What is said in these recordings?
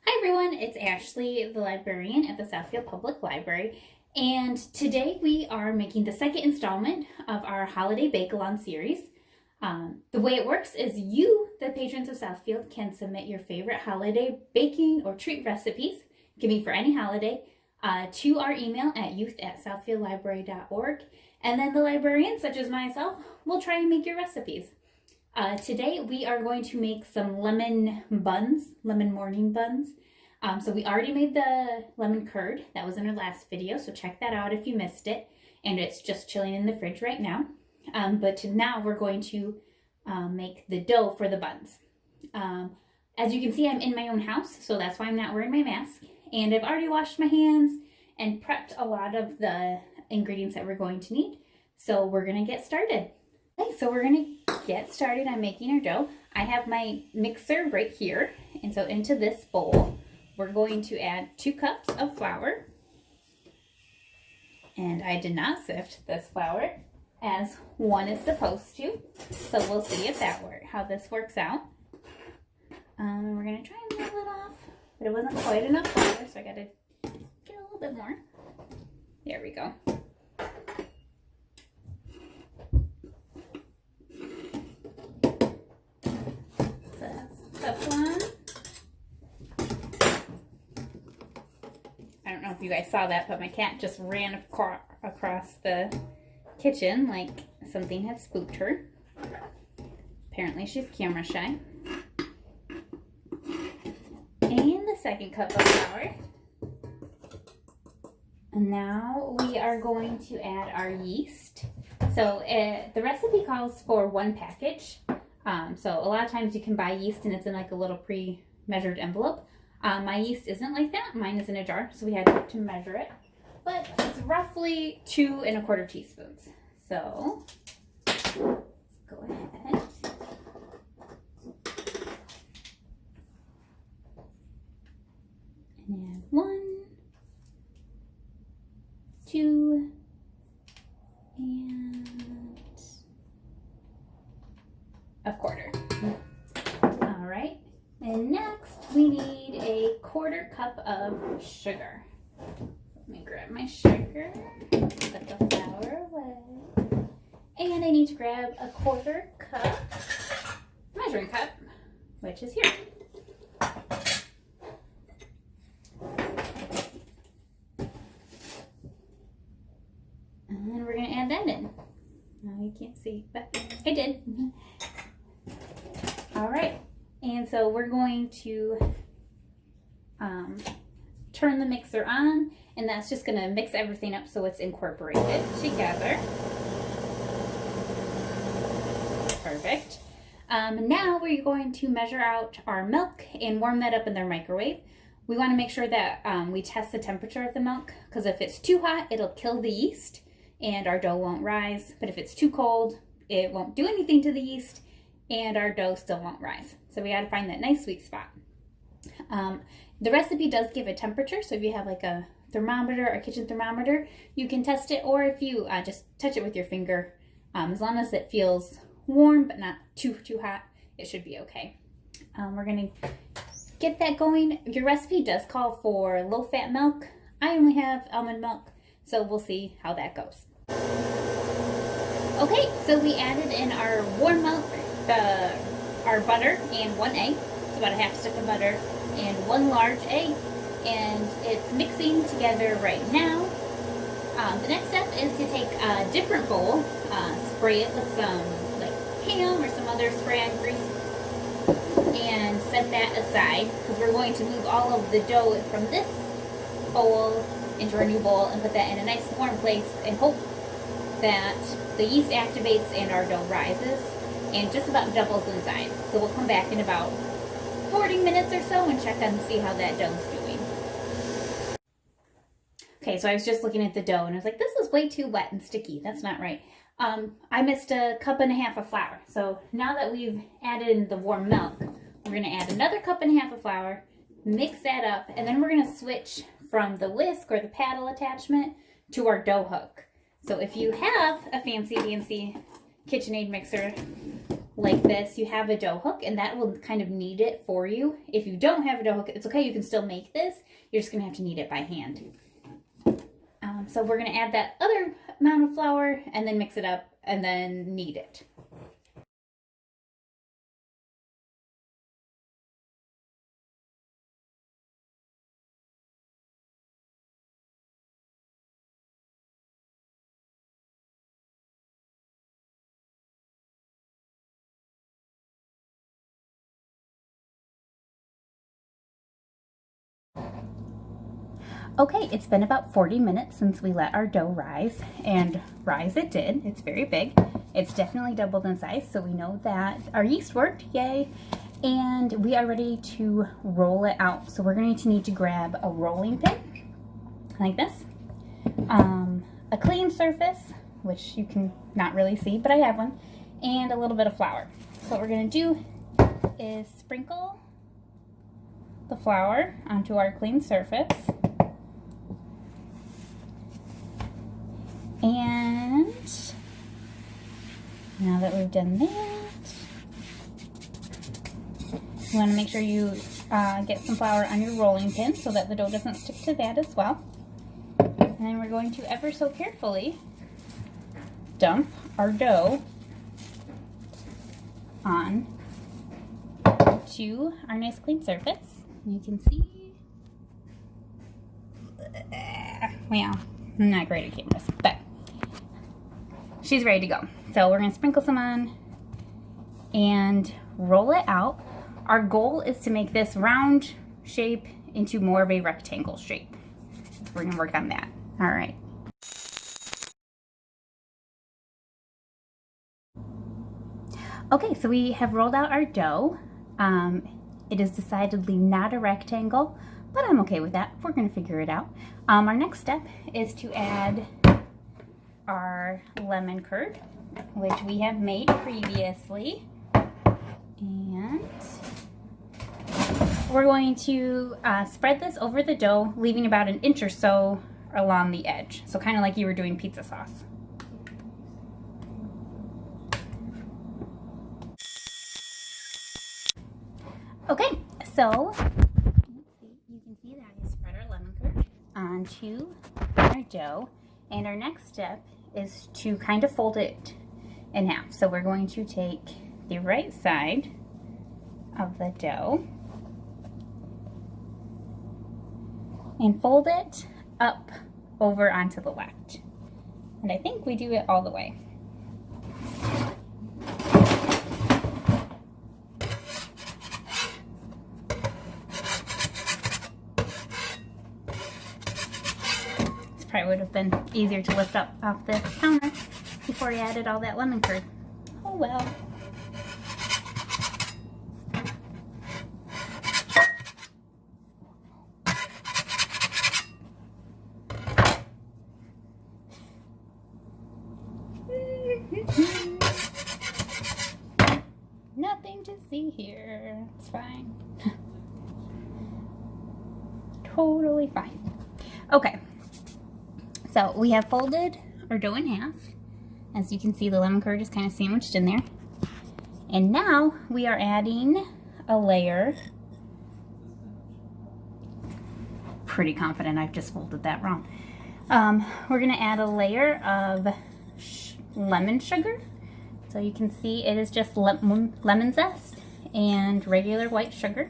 Hi everyone, it's Ashley, the librarian at the Southfield Public Library, and today we are making the second installment of our Holiday Bake-Along series. The way it works is you, the patrons of Southfield, can submit your favorite holiday baking or treat recipes, can be for any holiday, to our email at youth@southfieldlibrary.org, and then the librarians, such as myself, will try and make your recipes. Today we are going to make some lemon buns, lemon morning buns. So we already made the lemon curd. That was in our last video, so check that out if you missed it. And it's just chilling in the fridge right now. But now we're going to make the dough for the buns. As you can see, I'm in my own house, so that's why I'm not wearing my mask. And I've already washed my hands and prepped a lot of the ingredients that we're going to need. So we're going to get started. Okay, so we're going to get started on making our dough. I have my mixer right here, and so into this bowl, we're going to add 2 cups of flour. And I did not sift this flour as one is supposed to, so we'll see if how this works out. We're going to try and level it off, but it wasn't quite enough flour, so I got to get a little bit more. There we go. I don't know if you guys saw that, but my cat just ran across the kitchen like something had spooked her. Apparently she's camera shy. And the second cup of flour. And now we are going to add our yeast. So the recipe calls for 1 package. So a lot of times you can buy yeast and it's in like a little pre-measured envelope. My yeast isn't like that. Mine is in a jar, so we had to measure it. But it's roughly 2 1/4 teaspoons. So let's go ahead. And add 1, 2, and 1/4. All right. And next we need a 1/4 cup of sugar. Let me grab my sugar, put the flour away. And I need to grab a 1/4 cup measuring cup, which is here. And then we're going to add that in. Now you can't see, but I did. All right. And so we're going to turn the mixer on, and that's just going to mix everything up so it's incorporated together. Perfect. Now we're going to measure out our milk and warm that up in the microwave. We want to make sure that we test the temperature of the milk, because if it's too hot, it'll kill the yeast and our dough won't rise. But if it's too cold, it won't do anything to the yeast and our dough still won't rise. So we got to find that nice sweet spot. The recipe does give a temperature, so if you have like a thermometer or kitchen thermometer, you can test it, or if you just touch it with your finger, as long as it feels warm but not too hot, it should be okay. We're going to get that going. Your recipe does call for low-fat milk. I only have almond milk, so we'll see how that goes. Okay, so we added in our warm milk, our butter, and 1 egg. It's about a half stick of butter and 1 large egg, and it's mixing together right now. The next step is to take a different bowl, spray it with some like ham or some other spray-on grease, and set that aside, because we're going to move all of the dough from this bowl into our new bowl and put that in a nice warm place and hope that the yeast activates and our dough rises and just about doubles in size. So we'll come back in about 40 minutes or so and check and see how that dough's doing. Okay, so I was just looking at the dough and I was like, this is way too wet and sticky. That's not right. I missed 1.5 cups of flour. So now that we've added in the warm milk, we're going to add another 1.5 cups of flour, mix that up, and then we're going to switch from the whisk or the paddle attachment to our dough hook. So if you have a fancy KitchenAid mixer, like this, you have a dough hook, and that will kind of knead it for you. If you don't have a dough hook, it's okay. You can still make this. You're just going to have to knead it by hand. So we're going to add that other amount of flour and then mix it up and then knead it. Okay, it's been about 40 minutes since we let our dough rise, and rise it did. It's very big. It's definitely doubled in size, so we know that our yeast worked, yay. And we are ready to roll it out. So we're going to need to grab a rolling pin, like this, a clean surface, which you can not really see, but I have one, and a little bit of flour. So what we're going to do is sprinkle the flour onto our clean surface. And now that we've done that, you want to make sure you get some flour on your rolling pin so that the dough doesn't stick to that as well. And then we're going to ever so carefully dump our dough on to our nice clean surface. You can see, well, I'm not great at cameras, but she's ready to go. So we're going to sprinkle some on and roll it out. Our goal is to make this round shape into more of a rectangle shape. We're going to work on that. All right. Okay, so we have rolled out our dough. It is decidedly not a rectangle, but I'm okay with that. We're going to figure it out. Our next step is to add our lemon curd, which we have made previously. And we're going to spread this over the dough, leaving about an inch or so along the edge. So kind of like you were doing pizza sauce. Okay, so you can see that I spread our lemon curd onto our dough. And our next step is to kind of fold it in half. So we're going to take the right side of the dough and fold it up over onto the left. And I think we do it all the way. Probably would have been easier to lift up off the counter before you added all that lemon curd. Oh well. Nothing to see here. It's fine. Totally fine. Okay. So we have folded our dough in half. As you can see, the lemon curd is kind of sandwiched in there. And now we are adding a layer. Pretty confident I've just folded that wrong. We're going to add a layer of lemon sugar. So you can see it is just lemon zest and regular white sugar.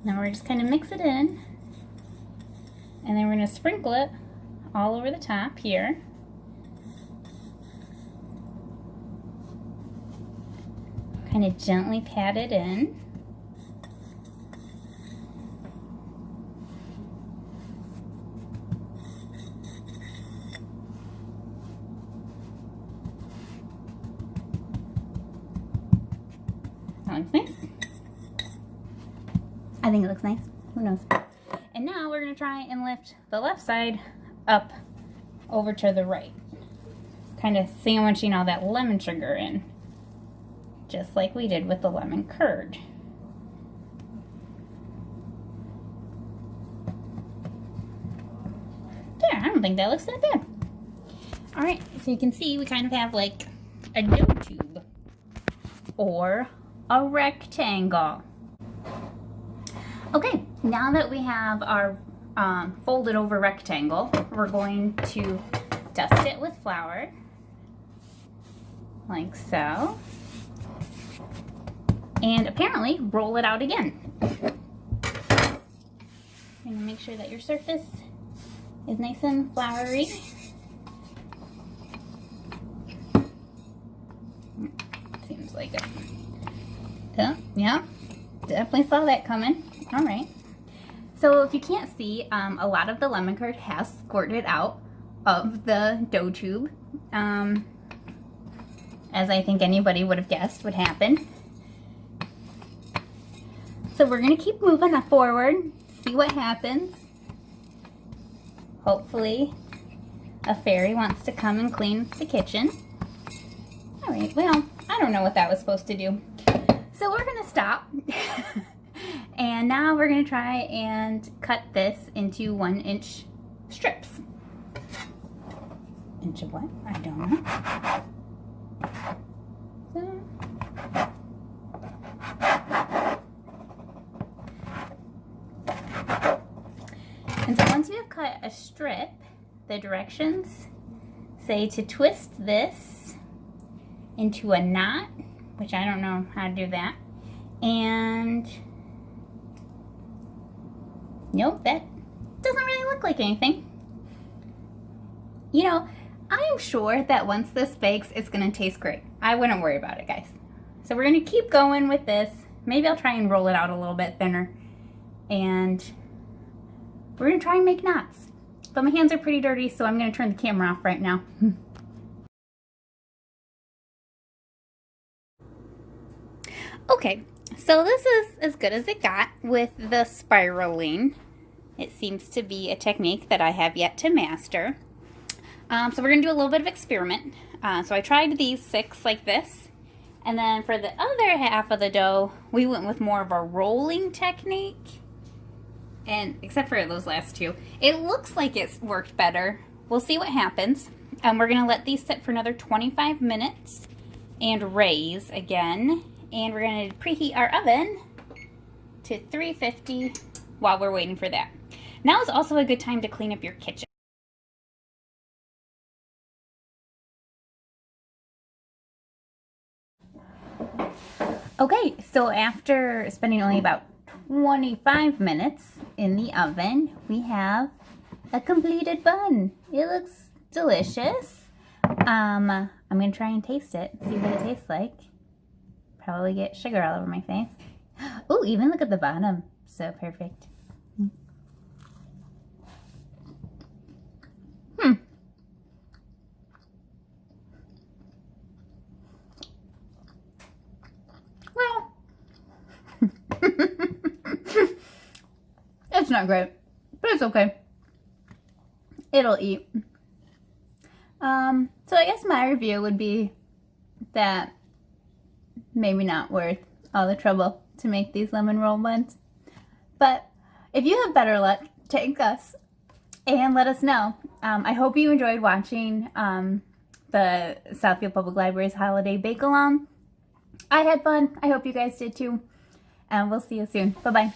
Now we're just kind of mix it in. And then we're going to sprinkle it all over the top here. Kind of gently pat it in. That looks nice. I think it looks nice. Who knows? And now we're going to try and lift the left side up over to the right, kind of sandwiching all that lemon sugar in, just like we did with the lemon curd. There, I don't think that looks that bad. All right, so you can see we kind of have like a dough tube. or a rectangle. Okay, now that we have our folded over rectangle, we're going to dust it with flour, like so, and apparently roll it out again. You're gonna make sure that your surface is nice and floury. Seems like it. Yeah, definitely saw that coming. All right. So if you can't see, a lot of the lemon curd has squirted out of the dough tube, as I think anybody would have guessed would happen. So we're gonna keep moving forward, see what happens. Hopefully a fairy wants to come and clean the kitchen. All right, well, I don't know what that was supposed to do. So we're gonna stop. And now we're gonna try and cut this into 1-inch strips. Inch of what? I don't know. And so once you have cut a strip, the directions say to twist this into a knot, which I don't know how to do that. And nope, that doesn't really look like anything. You know, I'm sure that once this bakes, it's gonna taste great. I wouldn't worry about it, guys. So we're gonna keep going with this. Maybe I'll try and roll it out a little bit thinner. And we're gonna try and make knots. But my hands are pretty dirty, so I'm gonna turn the camera off right now. Okay, so this is as good as it got with the spiraling. It seems to be a technique that I have yet to master. So we're gonna do a little bit of experiment. So I tried these 6 like this, and then for the other half of the dough, we went with more of a rolling technique. And except for those last 2, it looks like it's worked better. We'll see what happens. We're gonna let these sit for another 25 minutes and raise again. And we're gonna preheat our oven to 350 while we're waiting for that. Now is also a good time to clean up your kitchen. Okay, so after spending only about 25 minutes in the oven, we have a completed bun. It looks delicious. I'm gonna try and taste it, see what it tastes like. Probably get sugar all over my face. Oh, even look at the bottom. So perfect. Well, it's not great, but it's okay. It'll eat. So I guess my review would be that maybe not worth all the trouble to make these lemon roll buns. But if you have better luck, take us and let us know. I hope you enjoyed watching the Southfield Public Library's Holiday Bake-Along. I had fun. I hope you guys did too. And we'll see you soon. Bye-bye.